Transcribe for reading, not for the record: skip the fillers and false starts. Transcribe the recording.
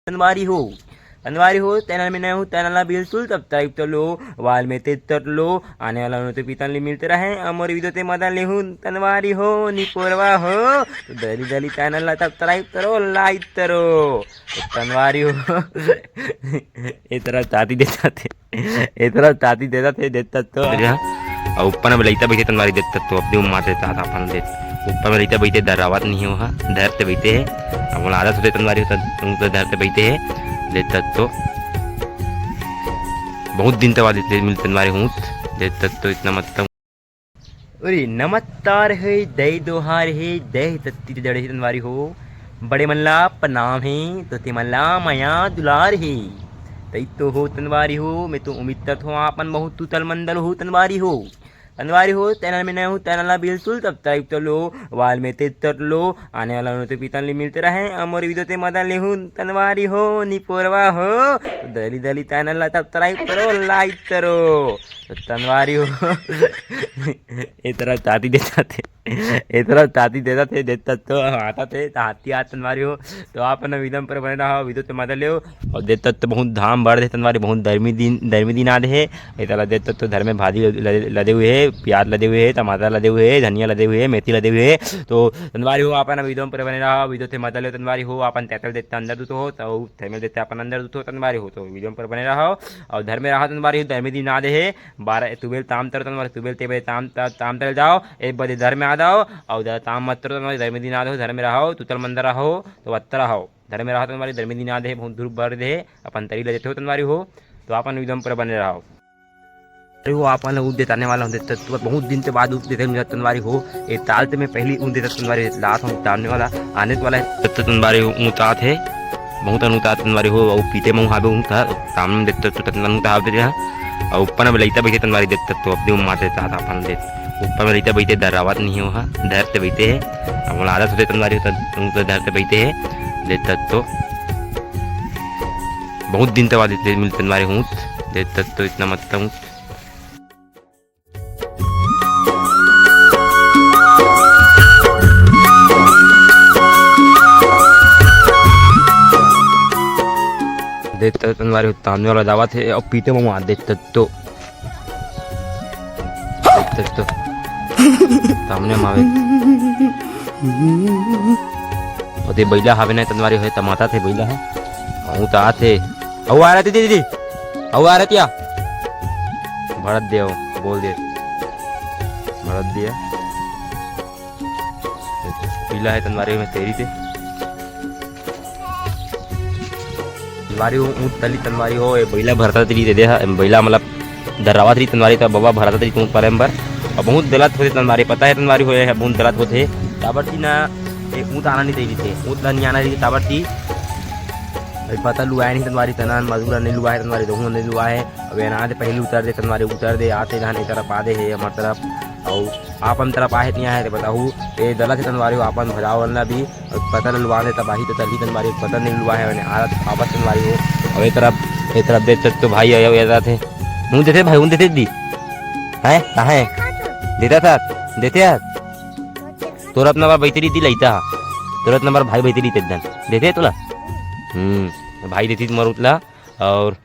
अनवारी हो चैनल में नए हो चैनल बिल्कुल सब्सक्राइब कर लो वाल में तेज कर लो आने वाला नोटिफिकेशन मिलते रहे और वीडियो ते मदन ले तनवारी हो निपोरवा हो तो जल्दी जल्दी चैनल सब्सक्राइब करो लाइक करो तो तनवारी हो ये तरह चाहती देता थे ये तरह चाहती देता थे देता तो और ऊपर में लईता बैठे तनवारी देता तो अपनी उम्मा से चाहता अपन दे ऊपर में लईता बैठे दरावत नहीं हो धर से बैठे है अब आदत होते तनवारी होता धर से बैठे है देता तो बहुत दिन तक देते मिलते तनवारी हूँ देता तो इतना मतलब अरे नमस्कार है दही दोहार है दही तत्ती जड़े तनवारी हो बड़े मल्ला प्रणाम है तो ते मल्ला माया दुलार है तई तो हो तनवारी हो मैं तो उम्मीद करता हूँ आपन बहुत तू तल मंदल हो तनवारी हो चैनल में नए हो चैनल बिल्कुल सब्सक्राइब कर लो वाल में तेज कर लो आने वाला नोटिफिकेशन मिलते रहे और वीडियो ते मदन ले तनवारी हो निपोरवा हो तो जल्दी जल्दी चैनल सब्सक्राइब करो लाइक करो तो तनवारी हो ये तरह चाहती देता थे ये तरह चाहती देता थे देता तो आता थे हाथी हाथ तनवारी हो तो आप विदम पर बने रहो वीडियो ते मदन ले और देता तो बहुत धाम बढ़ दे तनवारी बहुत गर्मी दिन आधे है ये तरह देता तो घर में भाजी लदे हुए है प्याज लदे हुए है टमाटर लदे हुए है धनिया लदे हुए है मेथी लदे हुए है तो तनवारी हो अपन वीडियो पर बने रहो वीडियो से मदद ले तनवारी हो अपन तैतल देते अंदर दूत हो तो थैमल देते अपन अंदर दूत हो तनवारी हो तो वीडियो पर बने रहो और घर में रहा तनवारी हो धर्मी दिन आधे है 12 तुबेल ताम तर तनवारी तुबेल ते ताम तर जाओ 1 बजे घर में आ जाओ और ताम मत करो तनवारी धर्मी दिन आधे हो घर में रहो तुतल मंदिर रहो तो अत्तर रहो घर में रहो तनवारी धर्मी दिन आधे बहुत धूप बढ़ दे अपन तरी ले देते हो तनवारी हो तो अपन वीडियो पर बने रहो अरे वो आपन ऊँट देताने वाला होते तो बहुत दिन के बाद ऊँट देते मुझे तनवारी हो एक ताल में पहली ऊँट देता तनवारी लात हूँ उतारने वाला आने वाला है तब तनवारी ऊँचात है बहुत अनुता तनवारी हो और पीते में हावे ऊँचा सामने देखते तो तनवारी हाव देते हैं और ऊपर में लईता बैठे तनवारी देखते तो अपनी उम्मा से चाहता अपन दे ऊपर में लईता बैठे दरावत नहीं हो धर से बैठे है अब आदत होते तनवारी होता धर से बैठे है देता तो बहुत दिन तक देते मिलते तनवारी हूँ देता तो इतना मतलब देता तनवारी तामने वाला दावत है और पीते में वहाँ देता तो सामने मावे और ते बैला हावे नहीं तनवारी है टमाटा थे बैला है हूँ तो आते औ आ रहे थे दीदी औ आ रहे क्या भरत दे बोल दे भरत दिया पीला है तनवारी में तेरी थे तनवारी हो ऊँट तली तनवारी हो ये बैला भरता तरी दे दे बैला मतलब दरावा तरी तनवारी तो बाबा भरता तरी तू परम्बर और बहुत गलत होते तनवारी पता है तनवारी हो बहुत गलत होते ताबरती ना ऊँट आना नहीं चाहिए थे ऊँट नहीं आना चाहिए ताबरती पता लुआए नहीं तनवारी तनान मजबूर नहीं लुआ है तनवारी दोनों नहीं लुआ है अब यहाँ से पहले उतर दे तनवारी उतर दे आते जहाँ एक तरफ आधे है हमारे तरफ और आपन तरफ आए नहीं आए बताऊ ये गलत है तनवारी आपन भजाओ वाला भी पता नहीं लुआ दे तबाही तो तली तनवारी पता नहीं लुआ है मैंने आदत आपस तनवारी हो और एक तरफ देते तो भाई आया थे हूँ देते भाई हूँ देते दी है कहाँ है देता था देते तोर अपना बार बैतरी दी लईता तोर अपना बार भाई बैतरी तेजन देते तुला भाई देती तुम्हारा उतला और